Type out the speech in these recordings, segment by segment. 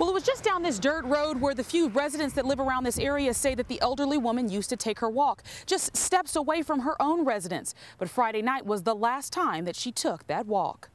Well, it was just down this dirt road where the few residents that live around this area say that the elderly woman used to take her walk, just steps away from her own residence. But Friday night was the last time that she took that walk.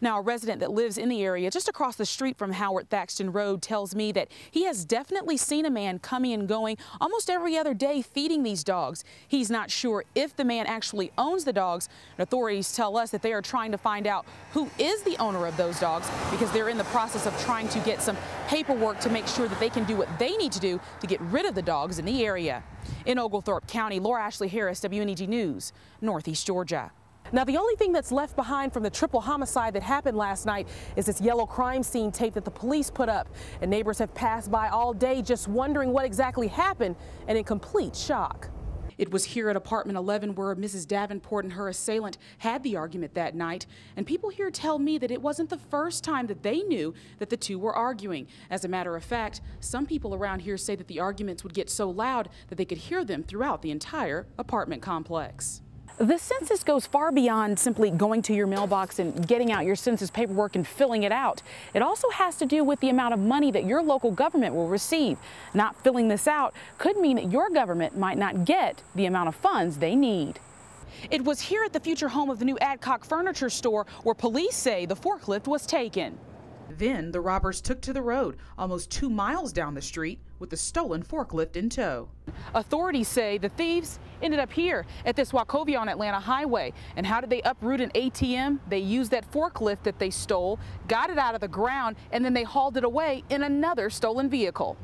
Now, a resident that lives in the area just across the street from Howard Thaxton Road tells me that he has definitely seen a man coming and going almost every other day feeding these dogs. He's not sure if the man actually owns the dogs. Authorities tell us that they are trying to find out who is the owner of those dogs because they're in the process of trying to get some paperwork to make sure that they can do what they need to do to get rid of the dogs in the area. In Oglethorpe County, Laura Ashley Harris, WNEG News, Northeast Georgia. Now, the only thing that's left behind from the triple homicide that happened last night is this yellow crime scene tape that the police put up. And neighbors have passed by all day just wondering what exactly happened and in complete shock. It was here at apartment 11 where Mrs. Davenport and her assailant had the argument that night. And people here tell me that it wasn't the first time that they knew that the two were arguing. As a matter of fact, some people around here say that the arguments would get so loud that they could hear them throughout the entire apartment complex. The census goes far beyond simply going to your mailbox and getting out your census paperwork and filling it out. It also has to do with the amount of money that your local government will receive. Not filling this out could mean that your government might not get the amount of funds they need. It was here at the future home of the new Adcock Furniture Store where police say the forklift was taken. Then the robbers took to the road almost 2 miles down the street with the stolen forklift in tow. Authorities say the thieves ended up here at this Wachovia on Atlanta Highway. And how did they uproot an ATM? They used that forklift that they stole, got it out of the ground, and then they hauled it away in another stolen vehicle.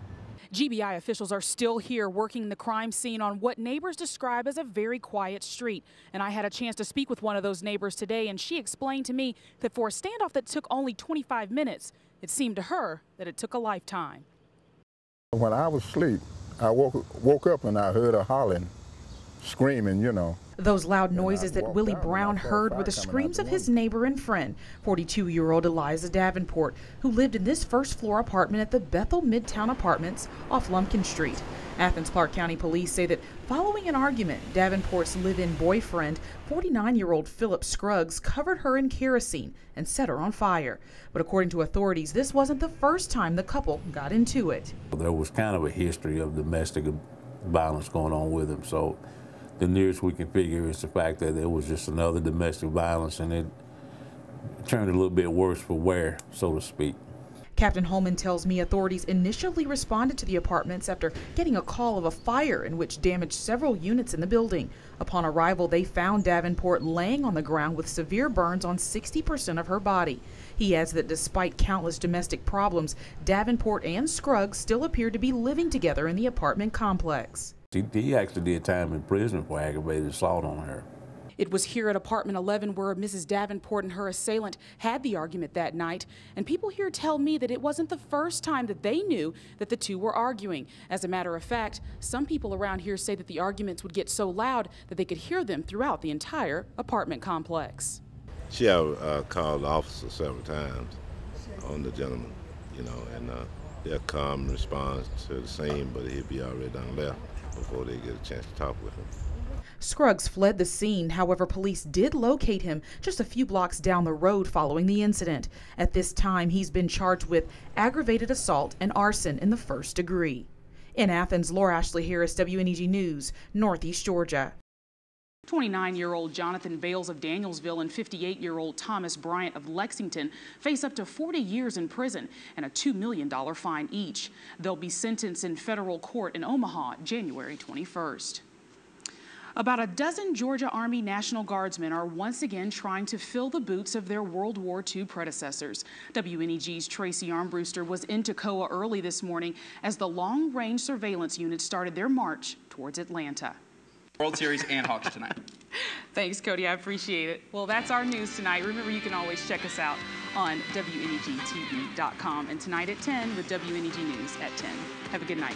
GBI officials are still here working the crime scene on what neighbors describe as a very quiet street. And I had a chance to speak with one of those neighbors today, and she explained to me that for a standoff that took only 25 minutes, it seemed to her that it took a lifetime. When I was asleep, I woke up and I heard her hollering, screaming, you know. Those loud noises that Willie Brown heard were the screams of his neighbor and friend, 42-year-old Eliza Davenport, who lived in this first-floor apartment at the Bethel Midtown Apartments off Lumpkin Street. Athens-Clarke County police say that following an argument, Davenport's live-in boyfriend, 49-year-old Philip Scruggs, covered her in kerosene and set her on fire. But according to authorities, this wasn't the first time the couple got into it. There was kind of a history of domestic violence going on with him, so the nearest we can figure is the fact that it was just another domestic violence, and it turned a little bit worse for wear, so to speak. Captain Holman tells me authorities initially responded to the apartments after getting a call of a fire in which damaged several units in the building. Upon arrival, they found Davenport laying on the ground with severe burns on 60% of her body. He adds that despite countless domestic problems, Davenport and Scruggs still appear to be living together in the apartment complex. He actually did time in prison for aggravated assault on her. It was here at apartment 11 where Mrs. Davenport and her assailant had the argument that night. And people here tell me that it wasn't the first time that they knew that the two were arguing. As a matter of fact, some people around here say that the arguments would get so loud that they could hear them throughout the entire apartment complex. She had called the officer several times on the gentleman, you know, and they'll come and respond to the scene, but he'd be already done left before they get a chance to talk with him. Scruggs fled the scene. However, police did locate him just a few blocks down the road following the incident. At this time, he's been charged with aggravated assault and arson in the first degree. In Athens, Laura Ashley Harris, WNEG News, Northeast Georgia. 29-year-old Jonathan Bales of Danielsville and 58-year-old Thomas Bryant of Lexington face up to 40 years in prison and a $2 million fine each. They'll be sentenced in federal court in Omaha January 21st. About a dozen Georgia Army National Guardsmen are once again trying to fill the boots of their World War II predecessors. WNEG's Tracy Armbruster was in Toccoa early this morning as the long-range surveillance unit started their march towards Atlanta. World Series and Hawks tonight. Thanks, Cody. I appreciate it. Well, that's our news tonight. Remember, you can always check us out on WNEGTV.com and tonight at 10 with WNEG News at 10. Have a good night.